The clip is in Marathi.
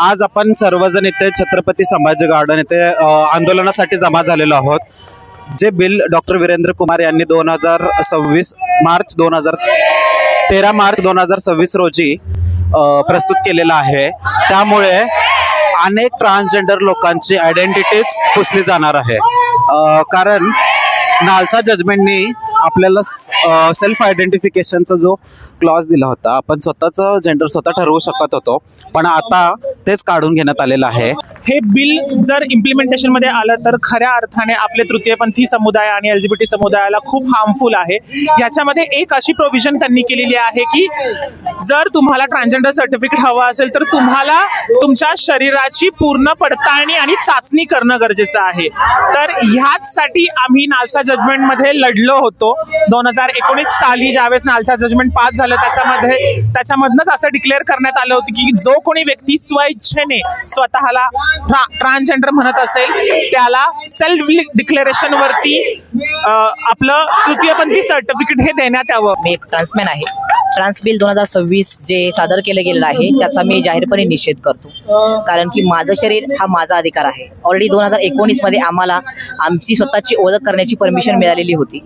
आज आपण सर्वजण इथे छत्रपती संभाजी गार्डन इथे आंदोलनासाठी जमा झालेलो आहोत. जे बिल डॉक्टर वीरेंद्र कुमार यांनी 13 मार्च 2026 रोजी प्रस्तुत केलेला आहे. त्यामुळे अनेक ट्रान्सजेंडर लोकांची आयडेंटिटीच पुसली जाणार आहे. कारण नालसा जजमेंटनी आपल्याला सेल्फ आयडेंटिफिकेशनचा जो क्लॉज दिला होता, आपण स्वतःचं जेंडर स्वतः ठरवू शकत होतो, पण आता तेच काढून घेण्यात आलेलं आहे. हे बिल जर इम्प्लिमेंटेशन मध्ये आलं तर खऱ्या अर्थाने आपले तृतीयपंथी समुदाय आणि LGBT समुदायाला खूप हार्मफुल आहे. याच्यामध्ये एक अशी प्रोव्हिजन त्यांनी केलेली आहे की जर तुम्हाला ट्रान्सजेंडर सर्टिफिकेट हवं असेल तर तुम्हाला तुमच्या शरीराची पूर्ण पडताळणी आणि चाचणी करणं गरजेचं आहे. तर ह्याचसाठी आम्ही नालसा जजमेंट मध्ये लढलो होतो. 2019 साली ज्यावेळेस नालसा जजमेंट पास झालं त्याच्यामधनंच असं डिक्लेअर करण्यात आलं होतं की जो कोणी व्यक्ती स्वइच्छेने स्वतःला ट्रान्सजेंडर म्हणत असेल त्याला सेल्फ डिक्लेरेशन वरती आपलं तृतीयपंथी सर्टिफिकेट हे देण्यात यावं. मी एक ट्रान्समॅन आहे. ट्रान्स बिल 2026 जे सादर केलं गेलेलं आहे त्याचा मी जाहीरपणे निषेध करतो. कारण की माझं शरीर हा माझा अधिकार आहे. ऑलरेडी 2019 मध्ये आम्हाला आमची स्वतःची ओळख करण्याची परमिशन मिळालेली होती.